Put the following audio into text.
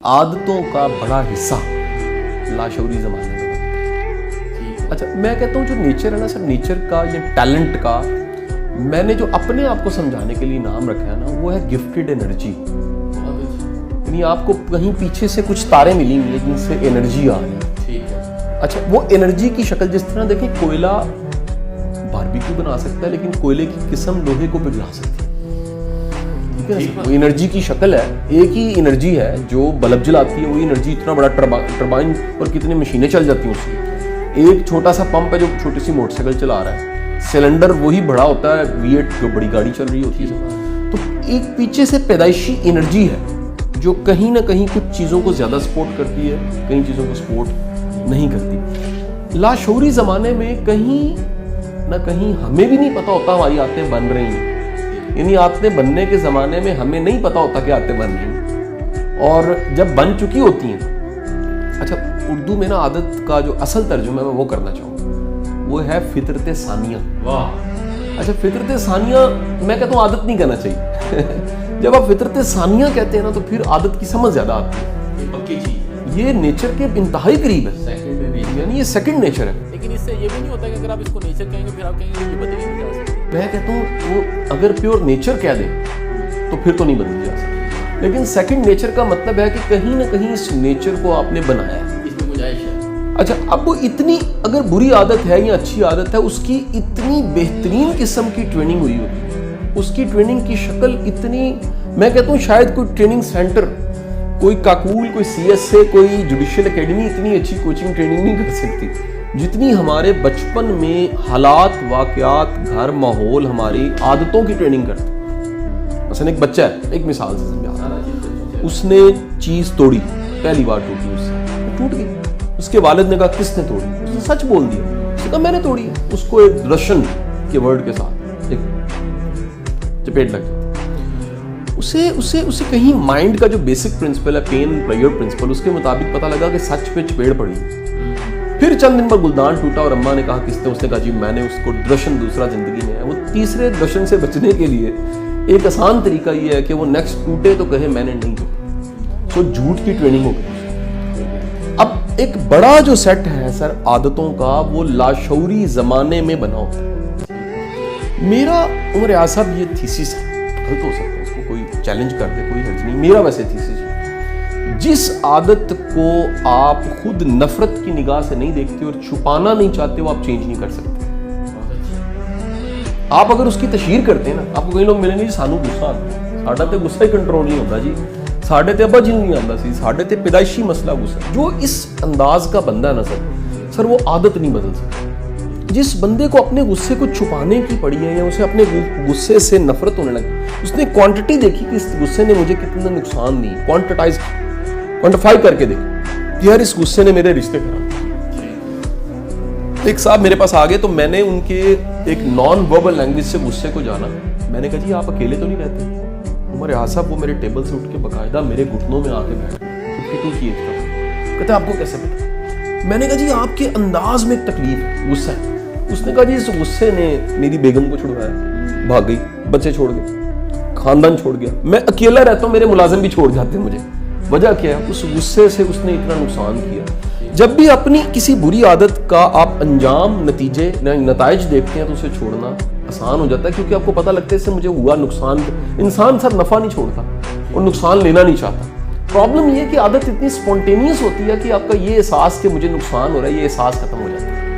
आदतों का बड़ा हिस्सा लाशौरी ज़माने में बनता है। अच्छा, मैं कहता हूँ जो नेचर है ना सर, नेचर का या टैलेंट का मैंने जो अपने आप को समझाने के लिए नाम रखा है ना, वो है गिफ्टेड एनर्जी। यानी आपको कहीं पीछे से कुछ तारे मिलेंगे जिनसे एनर्जी आ रही है। ठीक है। अच्छा, वो एनर्जी की शक्ल जिस तरह देखिए, कोयला बारबेक्यू बना सकता है, लेकिन कोयले की किस्म लोहे को पिघला सकती है। वो एनर्जी की शक्ल है, एक ही एनर्जी है जो बल्ब जलाती है। वही एनर्जी इतना बड़ा टरबाइन और कितनी मशीनें चल जाती हैं उसकी। एक छोटा सा पंप है जो छोटी सी मोटरसाइकिल चला रहा है, सिलेंडर वही बड़ा होता है, V8 जो बड़ी गाड़ी चल रही होती है। तो एक पीछे से पैदाइशी एनर्जी है जो कहीं ना कहीं कुछ चीज़ों को ज़्यादा सपोर्ट करती है, कई चीज़ों को सपोर्ट नहीं करती। लाशौरी ज़माने में कहीं ना कहीं हमें भी नहीं पता होता हमारी आदतें बन रही हैं। यानी आदतें बनने के ज़माने में हमें नहीं पता होता कि आदतें बन रही हैं, और जब बन चुकी होती हैं। अच्छा, उर्दू में ना आदत का जो असल तर्जुमा मैं वो करना चाहूँगा, वो है फितरत सानिया। वाह। अच्छा, फितरत सानिया मैं कहता हूँ आदत नहीं कहना चाहिए। जब आप फितरत सानिया कहते हैं ना, तो फिर आदत की समझ ज़्यादा आती है। पक्की चीज़, ये नेचर के इंतहाई करीब है, यानी ये सेकंड नेचर है। लेकिन इससे ये भी नहीं होता कि अगर आप इसको नेचर कहेंगे फिर आप कहेंगे ये बदली नहीं जा सकती। मैं कहता हूँ वो अगर प्योर नेचर कह दे तो फिर तो नहीं बदली जा सकती, लेकिन सेकंड नेचर का मतलब है कि कहीं ना कहीं इस नेचर को आपने बनाया है, इसमें गुंजाइश है। अच्छा, अब वो इतनी अगर बुरी आदत है या अच्छी आदत है, उसकी इतनी बेहतरीन किस्म की ट्रेनिंग हुई होती है, उसकी ट्रेनिंग की शक्ल इतनी, मैं कहता हूँ शायद कोई ट्रेनिंग सेंटर, कोई काकूल, कोई CSA, कोई जुडिशियल एकेडमी इतनी अच्छी कोचिंग ट्रेनिंग नहीं कर सकती जितनी हमारे बचपन में हालात, वाकयात, घर, माहौल हमारी आदतों की ट्रेनिंग करते हैं। मसलन एक बच्चा है, एक मिसाल से समझा, उसने चीज़ तोड़ी, पहली बार टूटी, उससे टूट गई। उसके वालिद ने कहा किसने तोड़ी? उसने सच बोल दिया, उसने कहा मैंने तोड़ी है। उसको एक रशन के वर्ड के साथ एक चपेट लग जाती। उसे कहीं माइंड का जो बेसिक प्रिंसिपल है, पेन प्लेयर प्रिंसिपल, उसके मुताबिक पता लगा कि सच पे चपेट पड़ी। फिर चंद दिन पर गुलदान टूटा और अम्मा ने कहा किसने? उसने कहा जी मैंने। उसको दर्शन दूसरा जिंदगी में है। वो तीसरे दर्शन से बचने के लिए एक आसान तरीका ये है कि वो नेक्स्ट टूटे तो कहे मैंने नहीं टूटा। सो झूठ की ट्रेनिंग हो गई। अब एक बड़ा जो सेट है सर आदतों का, वो लाशौरी जमाने में बना होता है। मेरा उमर रियाज साहब ये थीसिस है, गलत हो सकता है, इसको कोई चैलेंज कर दे, कोई हर्ज नहीं, मेरा वैसे थीसिस है। जिस आदत को आप खुद नफरत की निगाह से नहीं देखते और छुपाना नहीं चाहते, वो आप चेंज नहीं कर सकते। आप अगर उसकी तशहीर करते हैं ना, आपको कई लोग मिलेंगे जी सानू गुस्सा आता, साडा ते गुस्सा ही कंट्रोल नहीं होता जी, साडे ते अब्बा जी नहीं आता सी, साडे ते पैदाइशी मसला गुस्सा। जो इस अंदाज का बंदा है ना सर वो आदत नहीं बदल सकता। जिस बंदे को अपने गुस्से को छुपाने की पड़ी है या उसे अपने गुस्से से नफरत होने लगी, उसने क्वांटिटी देखी कि इस गुस्से ने मुझे कितना नुकसान दी, क्वांटिफाई करके देख यार इस गुस्से ने मेरे रिश्ते खराब। एक साहब मेरे पास आ गए, तो मैंने उनके एक नॉन वर्बल लैंग्वेज से गुस्से को जाना। मैंने कहा जी आप अकेले तो नहीं रहते? उमर रियाज साहब वो मेरे टेबल से उठ के बकायदा मेरे घुटनों में आके बैठ गए। 52 की एज का। कहते आपको कैसे पता? मैंने कहा जी आपके अंदाज में एक तकलीफ है, गुस्सा है। उसने कहा जी इस गुस्से ने मेरी बेगम को छुड़वाया, भाग गई, बच्चे छोड़ गए, खानदान छोड़ गया, मैं अकेला रहता हूँ, मेरे मुलाजिम भी छोड़ जाते हैं मुझे। वजह क्या है? उस गुस्से से उसने इतना नुकसान किया। जब भी अपनी किसी बुरी आदत का आप अंजाम, नतीजे, नताइज देखते हैं तो उसे छोड़ना आसान हो जाता है, क्योंकि आपको पता लगता है इससे मुझे हुआ नुकसान। इंसान सर नफा नहीं छोड़ता और नुकसान लेना नहीं चाहता। प्रॉब्लम ये है कि आदत इतनी स्पॉन्टेनियस होती है कि आपका ये एहसास कि मुझे नुकसान हो रहा है, ये एहसास खत्म हो जाता है।